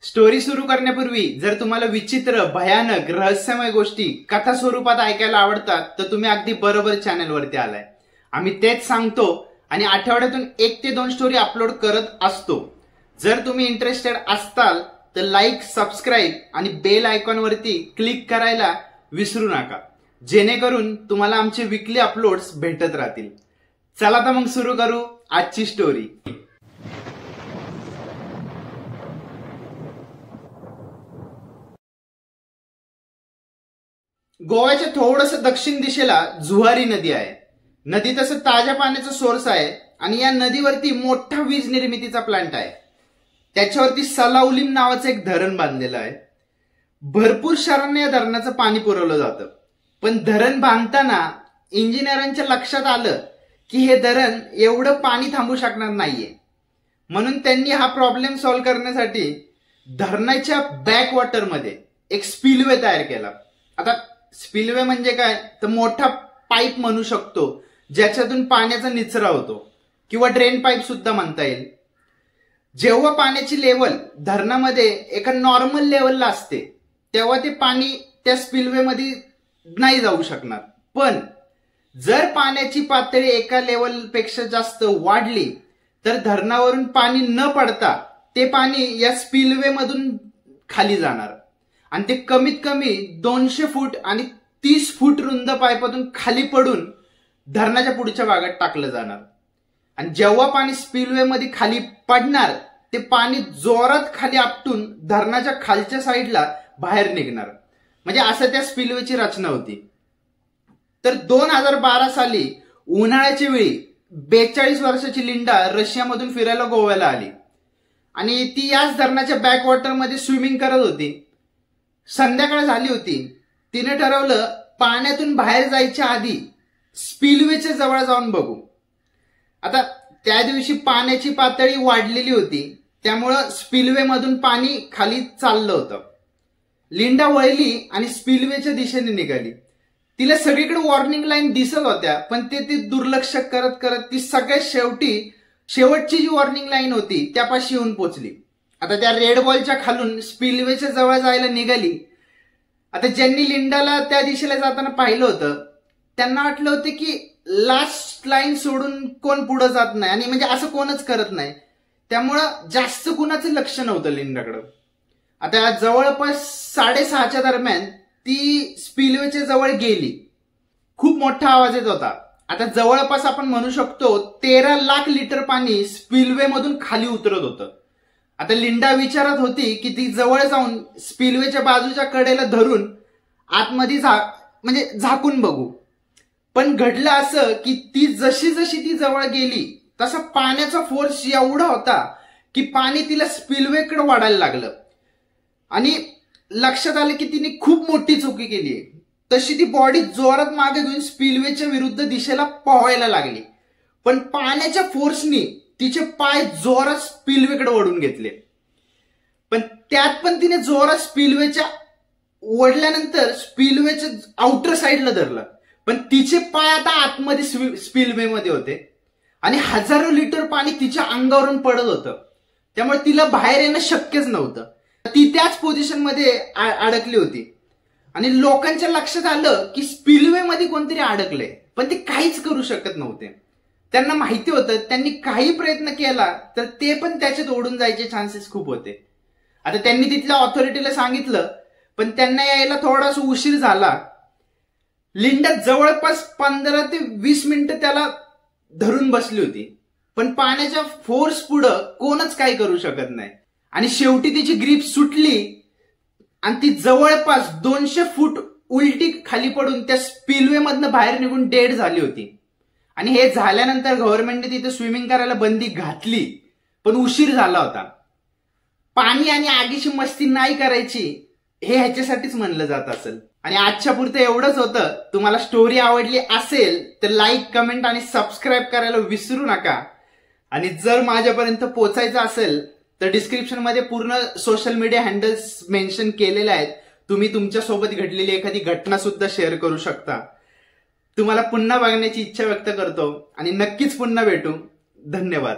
Story सुरू करण्यापूर्वी जर तुम्हाला विचित्र, भयानक, रहस्यमय गोष्टी कथा स्वरूपात ऐकायला आवडतात तर तुम्ही अगदी बरोबर चॅनलवरती आलाय। आम्ही तेच सांगतो आणि आठवड्यातून 1 ते 2 स्टोरी अपलोड करत असतो। जर तुम्ही इंटरेस्टेड असताल तर लाईक, सबस्क्राईब आणि बेल आयकॉनवरती क्लिक करायला विसरू नका, जेणेकरून तुम्हाला आमचे वीकली अपलोड्स भेटत राहतील। चला तर मग सुरू करू आजची स्टोरी। गोव्याच्या थोडस दक्षिण दिशेला जुहारी नदी आहे। नदी तसं ताज्या पाण्याचा सोर्स आहे आणि या नदीवरती मोठा वीज निर्मितीचा प्लांट आहे। त्याच्यावरती सलाउलीम नावाचं एक धरण बांधलेलं आहे। भरपूर शहरांना या धरणाचं पाणी पुरवलं जातं, पण धरण बांधताना इंजिनियरांच्या लक्षात आलं की हे धरण एवढं पाणी थांबू शकणार नाहीये, म्हणून त्यांनी हा प्रॉब्लेम सॉल्व्ह करण्यासाठी धरणाच्या बॅकवॉटर मध्ये एक स्पिलवे तयार केला। आता स्पिलवे म्हणजे काय तर मोठा पाईप म्हणू शकतो, ज्याच्यातून पाण्याचा निचरा होतो किंवा ड्रेन पाईप सुद्धा म्हणता येईल। जेव्हा पाण्याची लेवल धरणामध्ये एका नॉर्मल लेवलला असते तेव्हा ते पाणी त्या स्पिलवे मध्ये नाही जाऊ शकणार, पण जर पाण्याची पातळी एका लेवल पेक्षा जास्त वाढली तर धरणावरून पाणी न पडता ते पाणी या स्पिलवे मधून खाली जाणार आणि ते कमीत कमी 200 फूट आणि 30 फूट रुंद पाईपातून खाली पडून धरणाच्या पुढच्या भागात टाकलं जाणार। आणि जेव्हा पाणी स्पिलवे मध्ये खाली पडणार ते पाणी जोरात खाली आपटून धरणाच्या खालच्या साईडला बाहेर निघणार। म्हणजे असं त्या स्पिलवेची रचना होती। तर 2012 साली उन्हाळ्याच्या वेळी 42 वर्षाची लिंडा रशियामधून फिरायला गोव्याला आली आणि ती याच धरणाच्या बॅकवॉटर मध्ये स्विमिंग करत होती। संध्याकाळ झाली होती। तिने ठरवलं पाण्यातून बाहेर जायच्या आधी स्पिलवेच्या जवळ जाऊन बघू। आता त्या दिवशी पाण्याची पातळी वाढलेली होती, त्यामुळं स्पिलवे मधून पाणी खाली चाललं होतं। लिंडा वळली आणि स्पिलवेच्या दिशेने निघाली। तिला सगळीकडे वॉर्निंग लाईन दिसत होत्या, पण ती दुर्लक्ष करत करत ती सगळ्यात शेवटची जी वॉर्निंग लाईन होती त्यापाशी येऊन पोहोचली। आता त्या रेड बॉलच्या खालून स्पिलवेच्या जवळ जायला निघाली। आता ज्यांनी लिंडाला त्या दिशेला जाताना पाहिलं होतं त्यांना वाटलं होतं की लास्ट लाईन सोडून कोण पुढे जात नाही आणि म्हणजे असं कोणच करत नाही, त्यामुळं जास्त कुणाचं लक्ष नव्हतं लिंडाकडं। आता जवळपास 6:30च्या दरम्यान ती स्पिलवेच्या जवळ गेली। खूप मोठा आवाज येत होता। आता जवळपास आपण म्हणू शकतो 13 लाख लिटर पाणी स्पिलवे मधून खाली उतरत होतं। आता लिंडा विचारत होती की ती जवळ जाऊन स्पिलवेच्या बाजूच्या कडेला धरून आतमध्ये झाकून बघू, पण घडलं असं की ती जशी ती जवळ गेली तसा पाण्याचा फोर्स एवढा होता की पाणी तिला स्पिलवेकडे वाढायला लागलं आणि लक्षात आलं की तिने खूप मोठी चुकी केली आहे। तशी ती बॉडी जोरात मागे घेऊन स्पिलवेच्या विरुद्ध दिशेला पोहायला लागली, पण पाण्याच्या फोर्सनी तिचे पाय जोरात स्पिलवेकडे ओढून घेतले। पण त्यात पण तिने जोरात स्पिलवेच्या ओढल्यानंतर स्पिलवेच्या आउटर साईडला धरलं, पण तिचे पाय आता आतमध्ये स्पिलवे मध्ये होते आणि हजारो लिटर पाणी तिच्या अंगावरून पडत होतं, त्यामुळे तिला बाहेर येणं शक्यच नव्हतं। ती त्याच पोझिशन मध्ये अडकली होती आणि लोकांच्या लक्षात आलं की स्पिलवे मध्ये कोणतरी अडकलंय, पण ते काहीच करू शकत नव्हते। त्यांना माहिती होतं त्यांनी काही प्रयत्न केला तर ते पण त्याच्यात ओढून जायचे चान्सेस खूप होते। आता त्यांनी तिथल्या ऑथॉरिटीला सांगितलं, पण त्यांना यायला थोडासा उशीर झाला। लिंडा जवळपास 15 ते 20 मिनिटं त्याला धरून बसली होती, पण पाण्याच्या फोर्स पुढं कोणच काही करू शकत नाही आणि शेवटी तिची ग्रीप सुटली आणि ती जवळपास 200 फूट उलटी खाली पडून त्या स्पिलवे मधनं बाहेर निघून डेड झाली होती। आणि हे झाल्यानंतर गव्हर्नमेंटने तिथे स्विमिंग करायला बंदी घातली, पण उशीर झाला होता। पाणी आणि आगीची मस्ती नाही करायची हे ह्याच्यासाठीच म्हणलं जात असेल। आणि आजच्या पुरतं एवढंच होतं। तुम्हाला स्टोरी आवडली असेल तर लाईक, कमेंट आणि सबस्क्राईब करायला विसरू नका। आणि जर माझ्यापर्यंत पोहोचायचं असेल तर डिस्क्रिप्शन मध्ये पूर्ण सोशल मीडिया हँडल्स मेन्शन केलेले आहेत। तुम्ही तुमच्यासोबत घडलेली एखादी घटना सुद्धा शेअर करू शकता। तुम्हाला पुन्हा बघण्याची इच्छा व्यक्त करतो आणि नक्कीच पुन्हा भेटू। धन्यवाद।